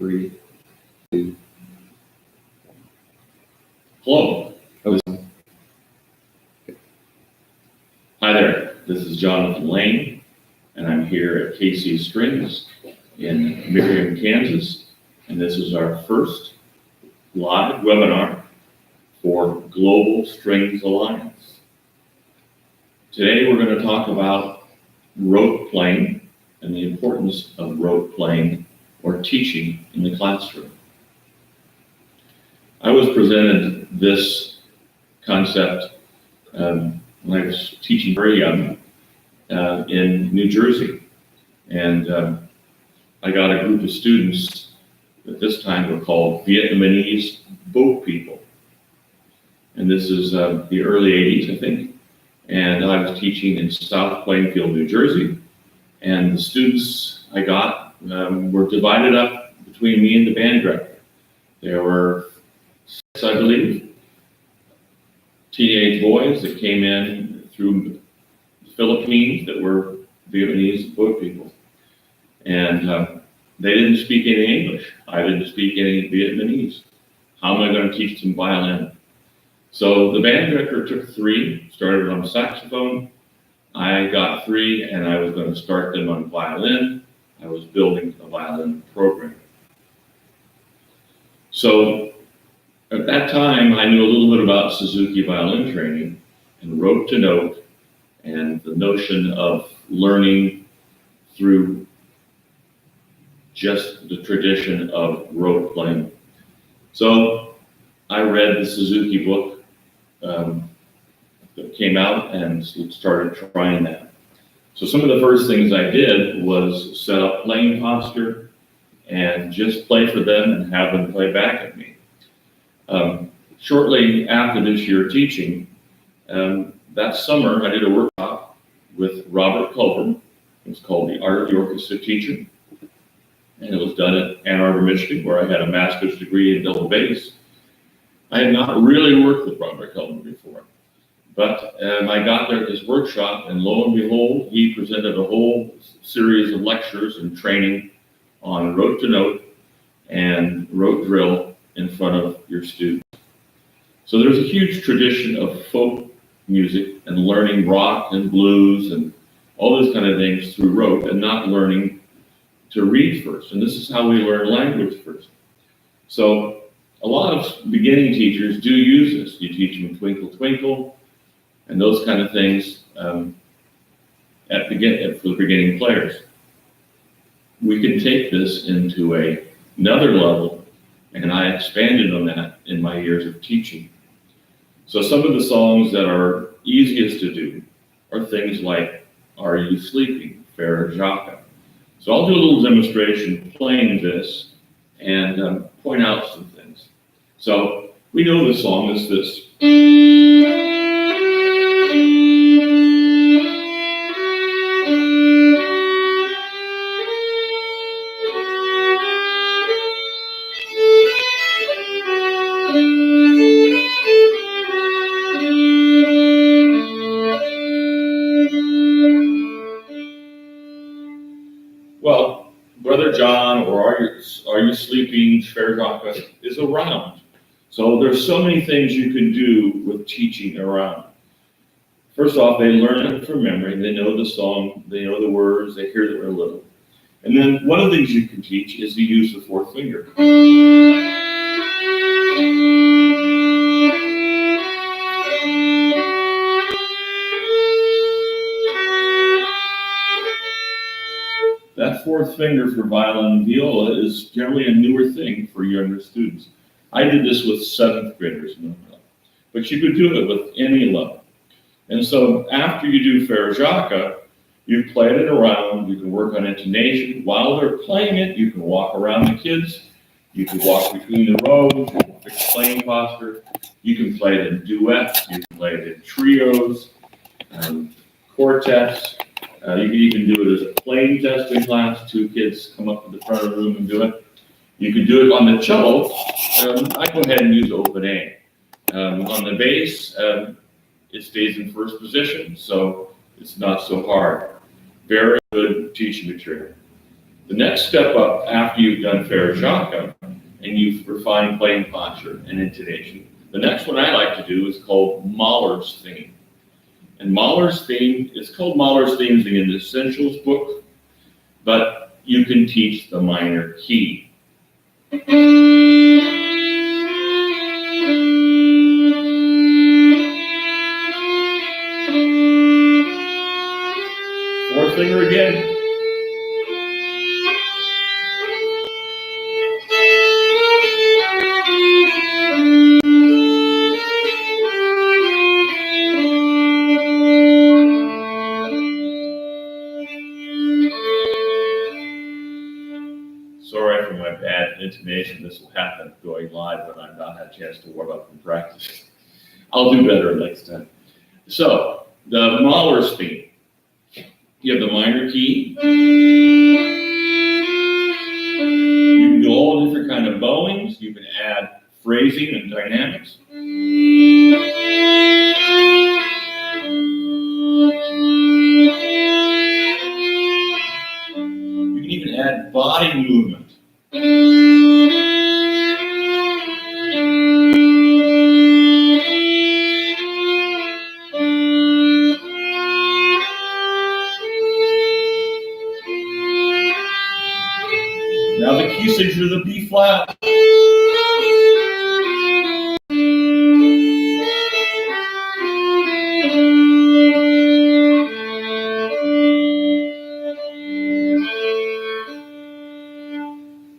3, 2. Hello. Hi there. This is Jonathan Lane, and I'm here at KC Strings in Merriam, Kansas, and this is our first live webinar for Global Strings Alliance. Today we're going to talk about rote playing and the importance of rote playing or teaching in the classroom. I was presented this concept when I was teaching very young in New Jersey, and I got a group of students at this time were called Vietnamese boat people, and this is the early 80s, I think, and I was teaching in South Plainfield, New Jersey, and the students I got were divided up between me and the band director. There were 6, I believe, teenage boys that came in through the Philippines that were Vietnamese boat people. And they didn't speak any English. I didn't speak any Vietnamese. How am I going to teach them violin? So the band director took 3, started on saxophone. I got 3, and I was going to start them on violin. I was building a violin program. So at that time, I knew a little bit about Suzuki violin training and rote to note and the notion of learning through just the tradition of rote playing. So I read the Suzuki book that came out and started trying that. So some of the first things I did was set up playing posture and just play for them and have them play back at me. Shortly after this year teaching, that summer I did a workshop with Robert Culver. It was called The Art of the Orchestra Teacher, and it was done at Ann Arbor, Michigan, where I had a master's degree in double bass. I had not really worked with Robert Culver before, but I got there at this workshop, and lo and behold, he presented a whole series of lectures and training on rote to note and rote drill in front of your students. So there's a huge tradition of folk music and learning rock and blues and all those kind of things through rote and not learning to read first. And this is how we learn language first. So a lot of beginning teachers do use this. You teach them Twinkle Twinkle and those kind of things for the beginning players. We can take this into another level, and I expanded on that in my years of teaching. So some of the songs that are easiest to do are things like Are You Sleeping? Faire Jacques. So I'll do a little demonstration playing this and point out some things. So we know the song is this. Well, Brother John or Are You Sleeping? Faire Jacques is a round. So there's so many things you can do with teaching a round. First off, they learn it from memory. They know the song, they know the words, they hear them a little. And then one of the things you can teach is to use the 4th finger. That 4th finger for violin and viola is generally a newer thing for younger students. I did this with 7th graders, but you could do it with any level. And so after you do Faire Jacques, you've played it around, you can work on intonation. While they're playing it, you can walk around the kids, you can walk between the rows, you can fix playing posture, you can play it in duets, you can play it in trios, quartets. You can even do it as a playing test in class. 2 kids come up to the front of the room and do it. You can do it on the cello. I go ahead and use open A. On the bass, it stays in first position, so it's not so hard. Very good teaching material. The next step up after you've done Faraggiata and you've refined playing posture and intonation, the next one I like to do is called Mallards Theme. And Mallards Theme, it's called Mallards Theme in the Essentials book, but you can teach the minor key. Fourth finger again. Sorry for my bad intonation. This will happen going live when I've not had a chance to warm up and practice. I'll do better next time. So, the Mallards Theme. You have the minor key. You can do all different kind of bowings. You can add phrasing and dynamics. You can even add body movement. Now the key signature of the B flat.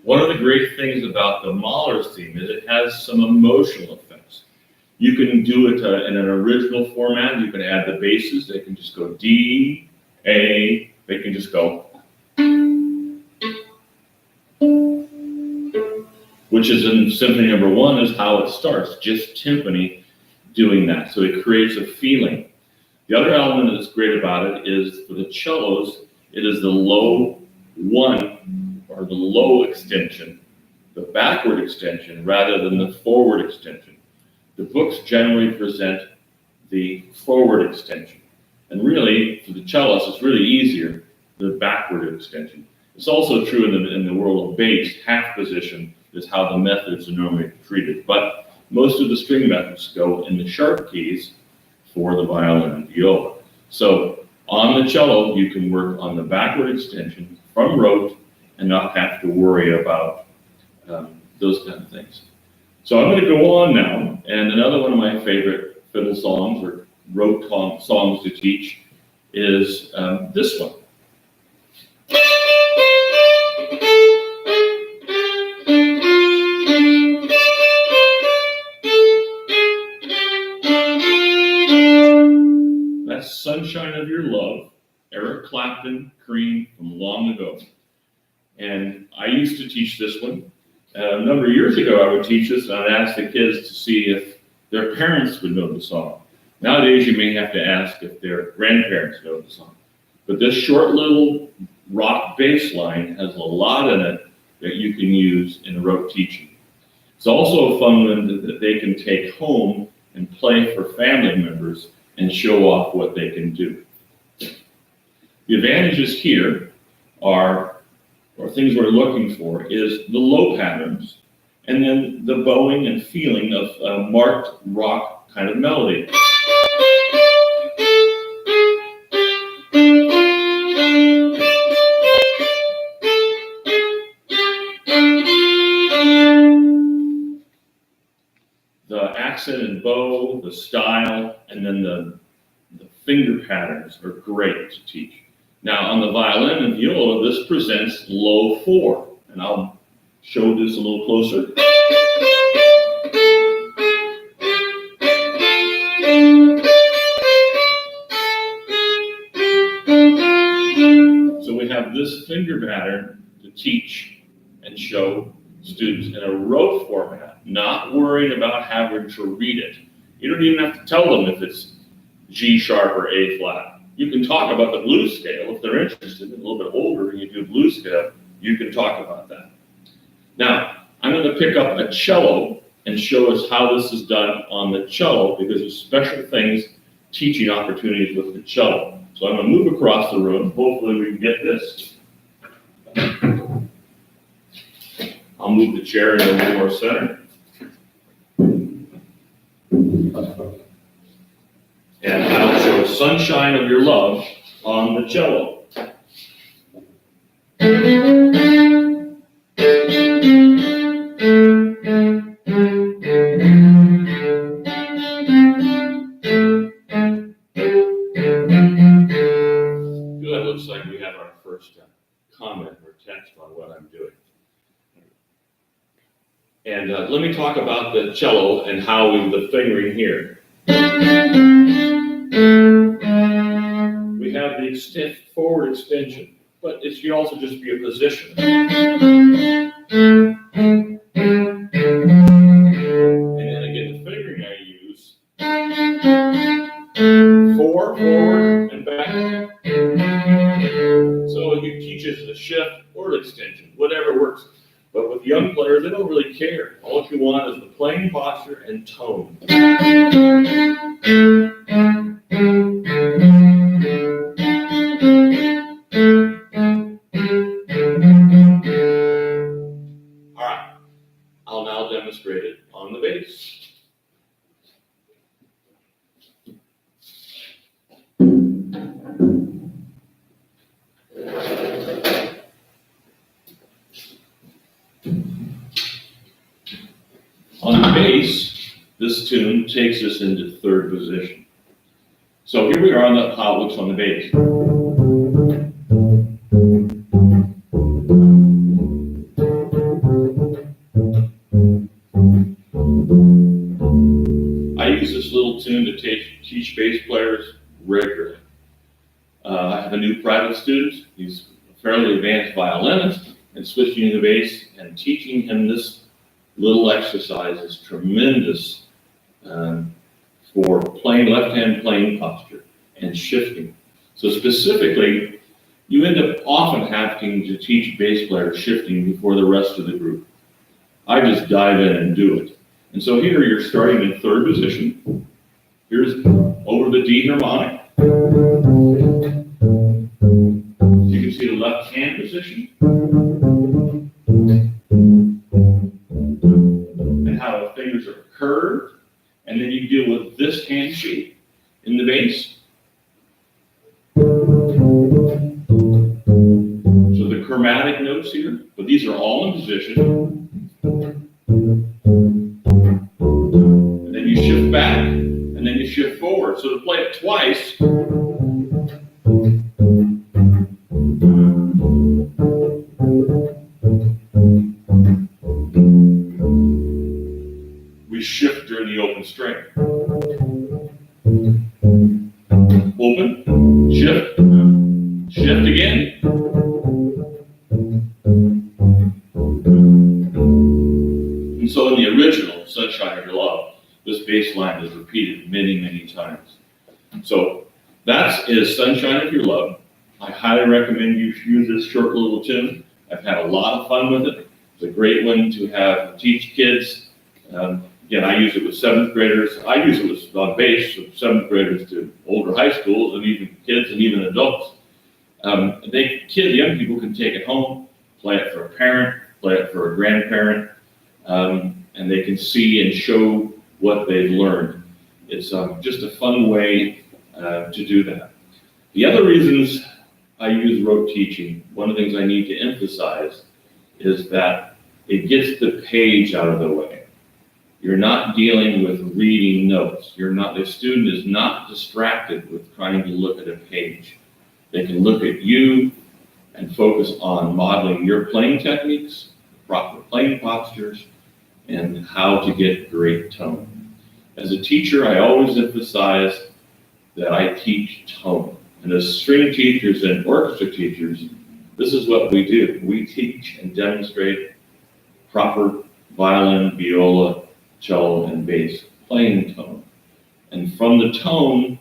One of the great things about the Mallards Theme is it has some emotional effects. You can do it in an original format. You can add the basses. They can just go D, A. They can just go, which is in Symphony Number 1 is how it starts, just timpani doing that. So it creates a feeling. The other element that's great about it is for the cellos, it is the low 1 or the low extension, the backward extension rather than the forward extension. The books generally present the forward extension. And really, for the cellist, it's really easier, the backward extension. It's also true in the world of bass, half position is how the methods are normally treated. But most of the string methods go in the sharp keys for the violin and viola. So on the cello, you can work on the backward extension from rote and not have to worry about those kind of things. So I'm going to go on now, and another one of my favorite fiddle songs or rote songs to teach is this one. That's Sunshine of Your Love, Eric Clapton, Cream from long ago. And I used to teach this one. A number of years ago, I would teach this, and I'd ask the kids to see if their parents would know the song. Nowadays, you may have to ask if their grandparents know the song. But this short little rock bass line has a lot in it that you can use in rote teaching. It's also a fun one that they can take home and play for family members and show off what they can do. The advantages here are, or things we're looking for, is the low patterns, and then the bowing and feeling of a marked rock kind of melody. The accent and bow, the style, and then the finger patterns are great to teach. Now on the violin and viola, this presents low 4, and I'll show this a little closer. So we have this finger pattern to teach and show students in a rote format, not worrying about having to read it. You don't even have to tell them if it's G sharp or A flat. You can talk about the blues scale if they're interested. A little bit older and you do blues scale, you can talk about that. Now, I'm going to pick up a cello and show us how this is done on the cello, because there's special things, teaching opportunities with the cello. So I'm going to move across the room. Hopefully we can get this. I'll move the chair into a little more center. And I'll show Sunshine of Your Love on the cello. Good, looks like we have our first comment or text on what I'm doing. And let me talk about the cello and how the fingering here. We have the forward extension, but it should also just be a position. And then again, the fingering I use, 4 forward and back. So it teaches a shift or extension, whatever works. But with young players, they don't really care. All you want is the playing posture and tone. All right, I'll now demonstrate it on the bass. On the bass, this tune takes us into third position. So here we are on how it looks on the bass. I use this little tune to teach bass players regularly. I have a new private student. He's a fairly advanced violinist, and switching to the bass and teaching him this little exercise is tremendous for playing left-hand playing posture and shifting. So specifically, you end up often having to teach bass players shifting before the rest of the group. I just dive in and do it. And so here you're starting in third position. Here's over the D harmonic. You can see the left hand position. And how the fingers are curved. And then you deal with this hand shape in the bass. So the chromatic notes here, but these are all in position. And then you shift back, and then you shift forward. So to play it twice, we shift during the open string. Open, shift, shift again. And so in the original Sunshine of Your Love, this bass line is repeated many, many times. So that is Sunshine of Your Love. I highly recommend you use this short little tune. I've had a lot of fun with it. It's a great one to teach kids. Again, I use it with 7th graders. I use it on bass with 7th graders to older high schools and even kids and even adults. Young people can take it home, play it for a parent, play it for a grandparent, and they can see and show what they've learned. It's just a fun way to do that. The other reasons I use rote teaching, one of the things I need to emphasize is that it gets the page out of the way. You're not dealing with reading notes. The student is not distracted with trying to look at a page. They can look at you and focus on modeling your playing techniques, proper playing postures, and how to get great tone. As a teacher, I always emphasize that I teach tone. And as string teachers and orchestra teachers, this is what we do. We teach and demonstrate proper violin, viola, cello, and bass playing tone. And from the tone,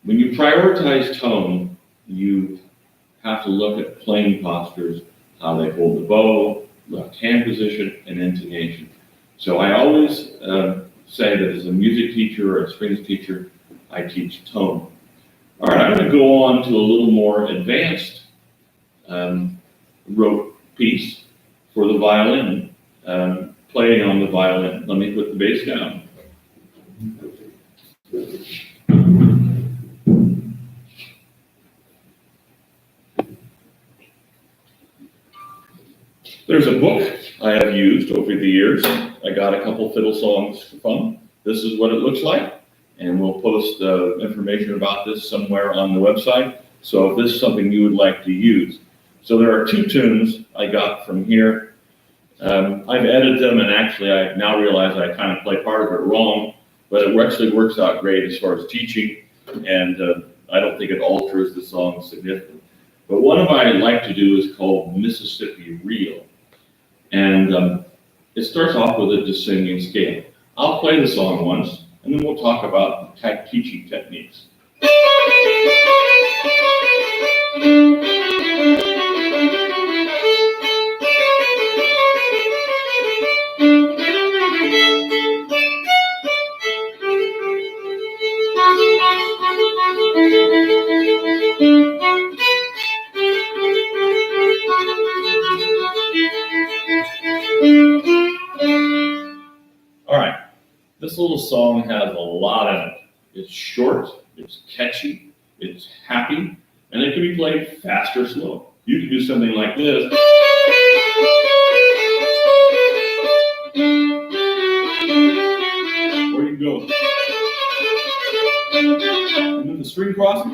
when you prioritize tone, you have to look at playing postures, how they hold the bow, left hand position, and intonation. So I always say that as a music teacher or a strings teacher, I teach tone. All right, I'm going to go on to a little more advanced rote piece for the violin, playing on the violin. Let me put the bass down. There's a book I have used over the years. I got a couple fiddle songs for fun. This is what it looks like, and we'll post information about this somewhere on the website. So if this is something you would like to use. So there are 2 tunes I got from here. I've edited them, and actually I now realize I kind of play part of it wrong, but it actually works out great as far as teaching, and I don't think it alters the song significantly. But one of I like to do is called Mississippi Reel. And it starts off with a descending scale. I'll play the song once, and then we'll talk about the teaching techniques. All right, this little song has a lot in it. It's short, it's catchy, it's happy, and it can be played fast or slow. You can do something like this. Or you can go. And then the string crossing.